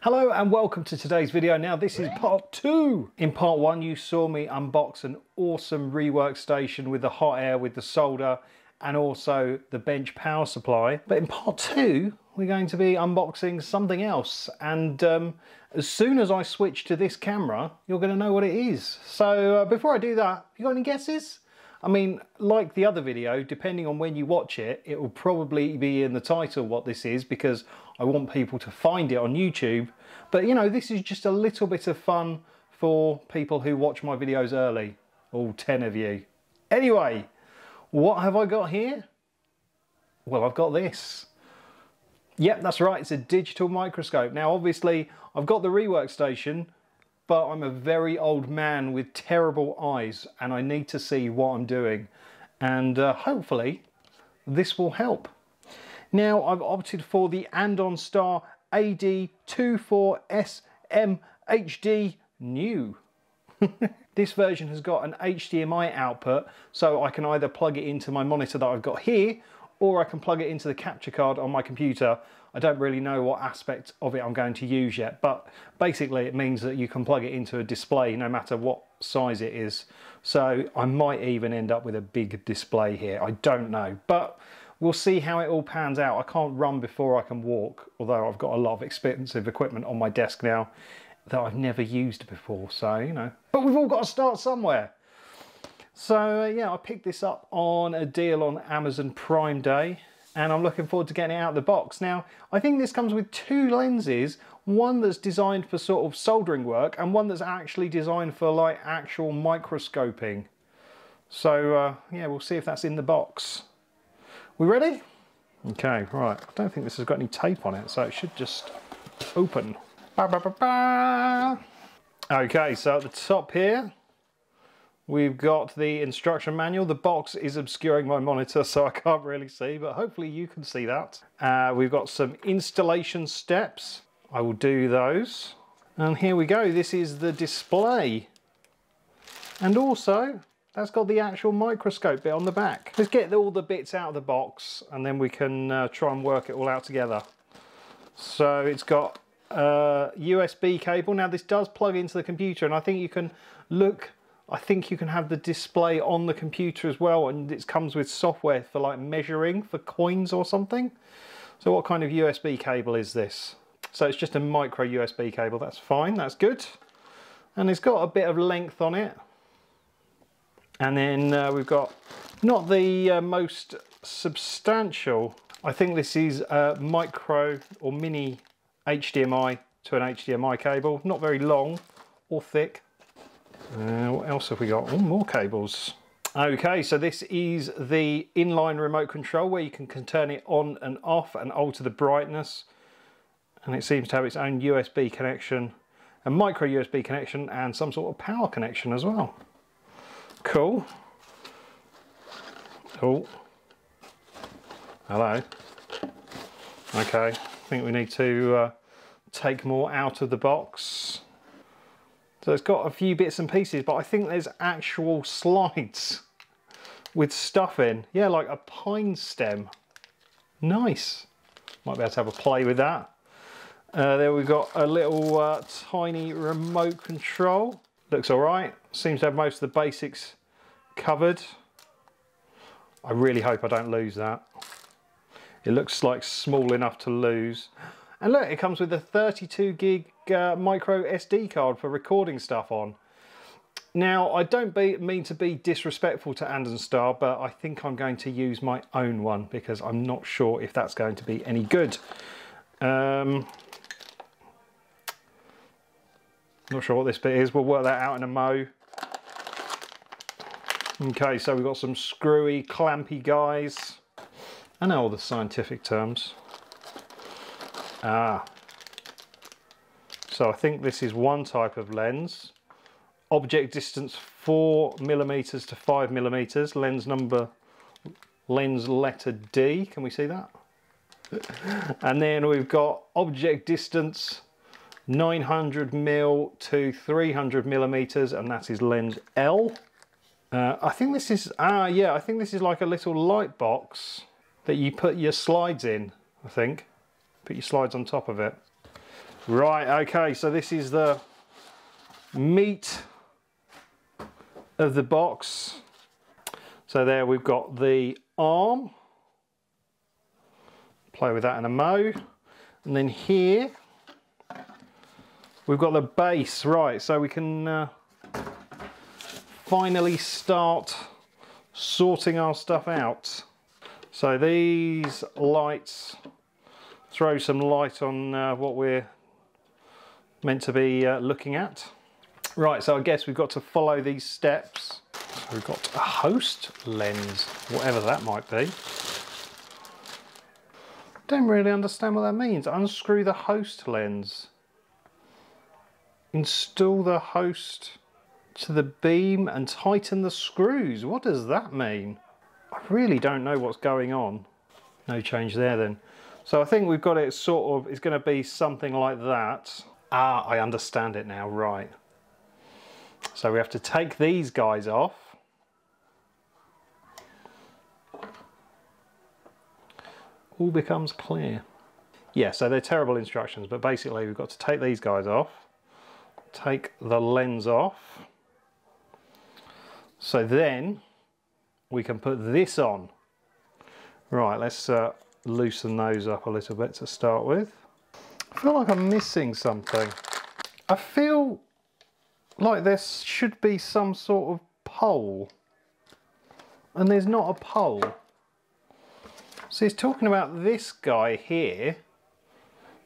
Hello and welcome to today's video. Now this is part 2. In part 1 you saw me unbox an awesome rework station with the hot air, with the solder and also the bench power supply. But in part 2 we're going to be unboxing something else, and as soon as I switch to this camera you're going to know what it is. So before I do that, you got any guesses? I mean, like the other video, depending on when you watch it, it will probably be in the title what this is, because I want people to find it on YouTube. But you know, this is just a little bit of fun for people who watch my videos early, all 10 of you. Anyway, what have I got here? Well, I've got this. Yep, that's right, it's a digital microscope. Now obviously I've got the rework station, but I'm a very old man with terrible eyes and I need to see what I'm doing, and hopefully this will help. Now I've opted for the Andonstar AD246S HD new. This version has got an HDMI output, so I can either plug it into my monitor that I've got here, or I can plug it into the capture card on my computer. I don't really know what aspect of it I'm going to use yet, but basically it means that you can plug it into a display no matter what size it is. So I might even end up with a big display here, I don't know. But we'll see how it all pans out. I can't run before I can walk, although I've got a lot of expensive equipment on my desk now that I've never used before, so you know. But we've all got to start somewhere. So yeah, I picked this up on a deal on Amazon Prime Day, and I'm looking forward to getting it out of the box. Now, I think this comes with 2 lenses, one that's designed for sort of soldering work and one that's actually designed for like actual microscoping. So yeah, we'll see if that's in the box. We ready? Okay, right. I don't think this has got any tape on it, so it should just open. Ba, ba, ba, ba. Okay, so at the top here, we've got the instruction manual. The box is obscuring my monitor, so I can't really see, but hopefully you can see that. We've got some installation steps. I will do those. And here we go. This is the display. And also, that's got the actual microscope bit on the back. Let's get all the bits out of the box and then we can try and work it all out together. So it's got a USB cable. Now this does plug into the computer, and I think you can have the display on the computer as well, and it comes with software for like measuring for coins or something. So what kind of USB cable is this? So it's just a micro USB cable. That's fine, that's good. And it's got a bit of length on it. And then we've got not the most substantial, I think this is a micro or mini HDMI to an HDMI cable. Not very long or thick. What else have we got? Oh, more cables. Okay, so this is the inline remote control where you can turn it on and off and alter the brightness. And it seems to have its own USB connection, a micro USB connection, and some sort of power connection as well. Cool. Oh. Hello. Okay, I think we need to take more out of the box. So it's got a few bits and pieces, but I think there's actual slides with stuff in. Yeah, like a pine stem. Nice. Might be able to have a play with that. There we've got a little tiny remote control. Looks all right. Seems to have most of the basics covered. I really hope I don't lose that. It looks like small enough to lose. And look, it comes with a 32 gig micro SD card for recording stuff on. Now, I don't mean to be disrespectful to Andonstar, but I think I'm going to use my own one because I'm not sure if that's going to be any good. Not sure what this bit is. We'll work that out in a mo. Okay, so we've got some screwy, clampy guys. I know all the scientific terms. So I think this is one type of lens. Object distance 4mm to 5mm. Lens letter D. Can we see that? And then we've got object distance 900mm to 300mm, and that is lens L. I think this is, yeah, I think this is like a little light box that you put your slides in, I think. Put your slides on top of it. Right, okay, so this is the meat of the box. So there we've got the arm. Play with that in a mo. And then here we've got the base. Right, so we can finally start sorting our stuff out. So these lights throw some light on what we're meant to be looking at. Right, so I guess we've got to follow these steps. So we've got a host lens, whatever that might be. Don't really understand what that means. Unscrew the host lens. Install the host to the beam and tighten the screws. What does that mean? I really don't know what's going on. No change there then. So I think we've got it sort of, it's going to be something like that. Ah, I understand it now, right. So we have to take these guys off. All becomes clear. Yeah, so they're terrible instructions, but basically we've got to take these guys off, take the lens off. So then we can put this on. Right, let's loosen those up a little bit to start with. I feel like I'm missing something. I feel like there should be some sort of pole, and there's not a pole. So it's talking about this guy here.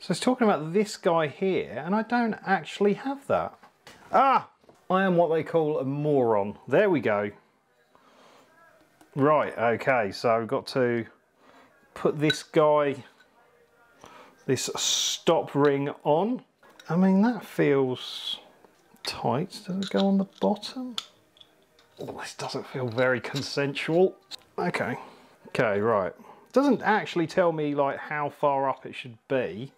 So it's talking about this guy here, and I don't actually have that. Ah! I am what they call a moron. There we go. Right, okay, so we've got to put this guy, this stop ring on. I mean, that feels tight. Does it go on the bottom? Oh, this doesn't feel very consensual. Okay, right. Doesn't actually tell me like how far up it should be,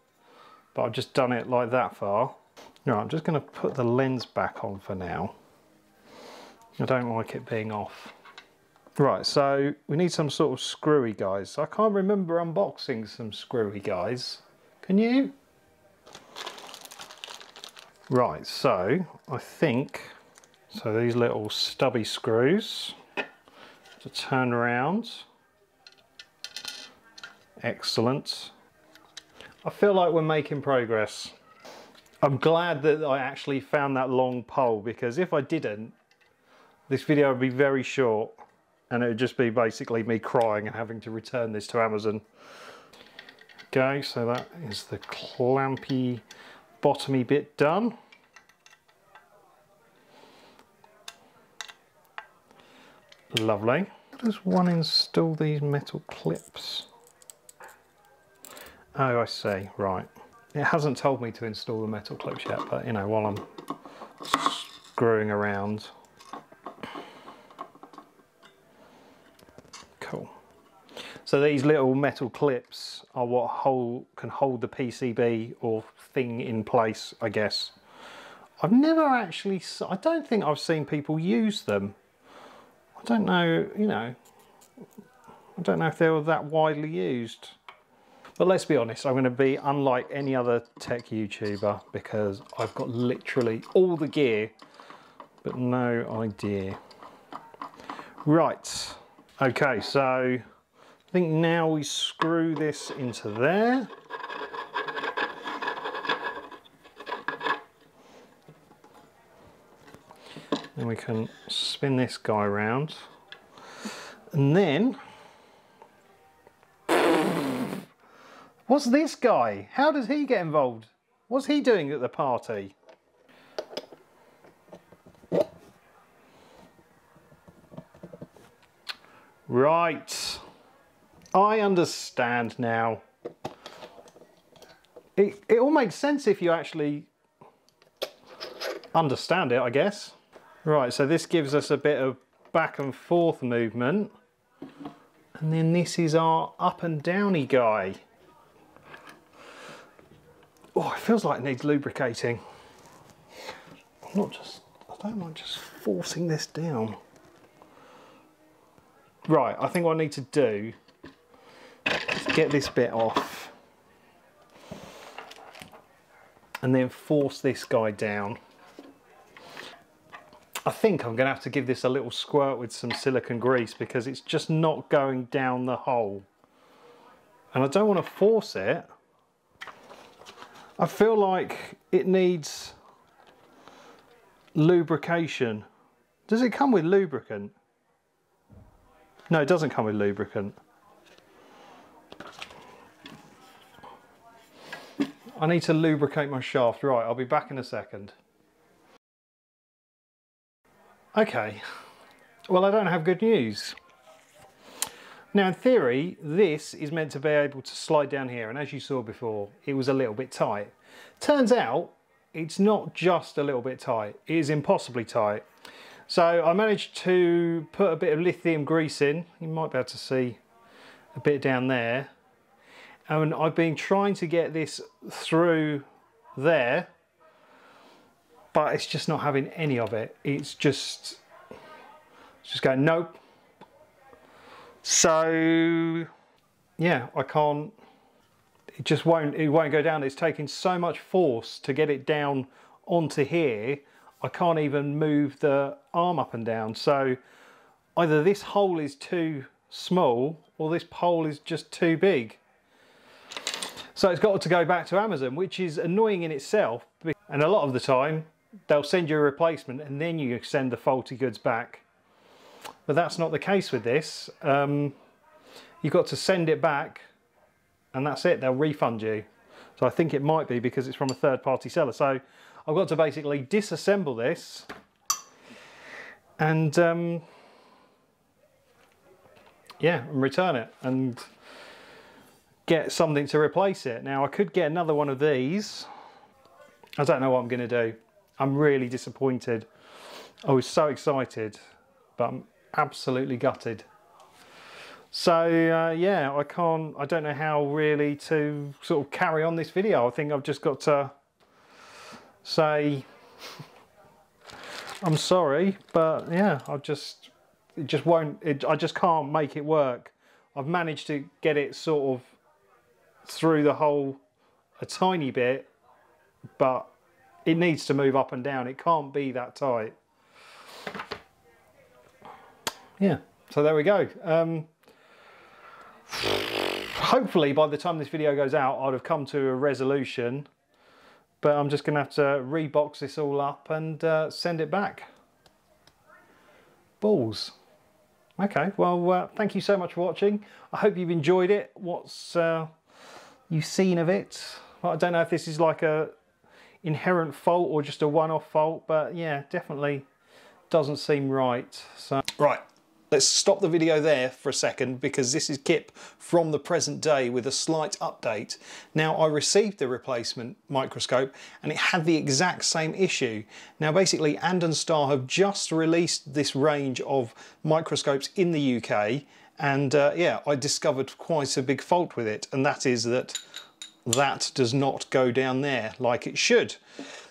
but I've just done it like that far. Right, I'm just going to put the lens back on for now. I don't like it being off. Right, so we need some sort of screwy guys. I can't remember unboxing some screwy guys. Can you? Right, so I think, so these little stubby screws to turn around. Excellent. I feel like we're making progress. I'm glad that I actually found that long pole, because if I didn't, this video would be very short and it would just be basically me crying and having to return this to Amazon. Okay, so that is the clampy bottomy bit done. Lovely. How does one install these metal clips? Oh, I see, right. It hasn't told me to install the metal clips yet, but you know, while I'm screwing around. Cool. So these little metal clips are what can hold the PCB or thing in place, I guess. I've never actually, I don't think I've seen people use them. I don't know, you know, I don't know if they were that widely used. But let's be honest, I'm going to be unlike any other tech YouTuber, because I've got literally all the gear, but no idea. Right, okay, so I think now we screw this into there. Then we can spin this guy around. And then, what's this guy? How does he get involved? What's he doing at the party? Right, I understand now. It all makes sense if you actually understand it, I guess. Right, so this gives us a bit of back and forth movement. And then this is our up and downy guy. Oh, it feels like it needs lubricating. I don't like just forcing this down. Right, I think what I need to do is get this bit off. and then force this guy down. I think I'm going to have to give this a little squirt with some silicone grease because it's just not going down the hole. And I don't want to force it. I feel like it needs lubrication. Does it come with lubricant? No, it doesn't come with lubricant. I need to lubricate my shaft. Right, I'll be back in a second. Okay, well, I don't have good news. Now, in theory, this is meant to be able to slide down here, and as you saw before, it was a little bit tight. Turns out, it's not just a little bit tight, it is impossibly tight. So I managed to put a bit of lithium grease in. You might be able to see a bit down there. And I've been trying to get this through there, but it's just not having any of it. It's just going, nope. So yeah, I can't, it won't go down. It's taking so much force to get it down onto here, I can't even move the arm up and down. So either this hole is too small or this pole is just too big. So it's got to go back to Amazon, which is annoying in itself. And a lot of the time, they'll send you a replacement and then you send the faulty goods back. But that's not the case with this. You've got to send it back and that's it, they'll refund you. So I think it might be because it's from a third-party seller. So I've got to basically disassemble this and yeah, and return it and get something to replace it. Now I could get another one of these. I don't know what I'm going to do. I'm really disappointed. I was so excited, but I'm absolutely gutted. So yeah, I don't know how really to sort of carry on this video. I think I've just got to say I'm sorry, but yeah, I just can't make it work. I've managed to get it sort of through the hole a tiny bit, but it needs to move up and down. It can't be that tight. Yeah, so there we go. Hopefully by the time this video goes out, I'd have come to a resolution, but I'm just gonna have to rebox this all up and send it back. Balls. Okay, well, thank you so much for watching. I hope you've enjoyed it. What's you've seen of it? Well, I don't know if this is like a inherent fault or just a one-off fault, but yeah, definitely doesn't seem right. So right, let's stop the video there for a second because this is Kip from the present day with a slight update. Now, I received the replacement microscope and it had the exact same issue. Now basically Andonstar have just released this range of microscopes in the UK, and yeah, I discovered quite a big fault with it, and that is that does not go down there like it should.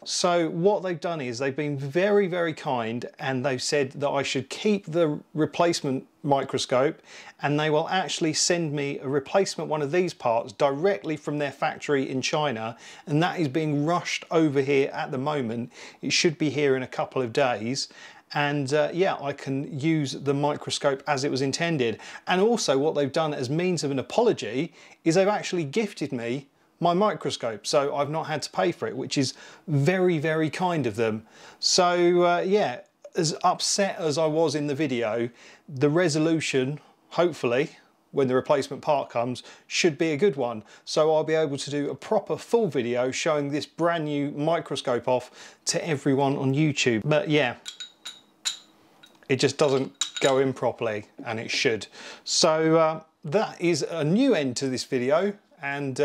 So what they've done is they've been very, very kind, and they've said that I should keep the replacement microscope, and they will actually send me a replacement one of these parts directly from their factory in China, and that is being rushed over here at the moment. It should be here in a couple of days. And yeah, I can use the microscope as it was intended. And also what they've done as means of an apology is they've actually gifted me my microscope, so I've not had to pay for it, which is very, very kind of them. So yeah, as upset as I was in the video, the resolution, hopefully, when the replacement part comes, should be a good one. So I'll be able to do a proper full video showing this brand new microscope off to everyone on YouTube. But yeah, it just doesn't go in properly, and it should. So that is a new end to this video, and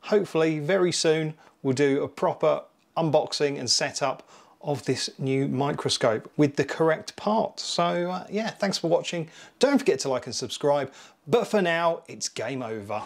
hopefully very soon we'll do a proper unboxing and setup of this new microscope with the correct part. So yeah, thanks for watching. Don't forget to like and subscribe, but for now it's game over.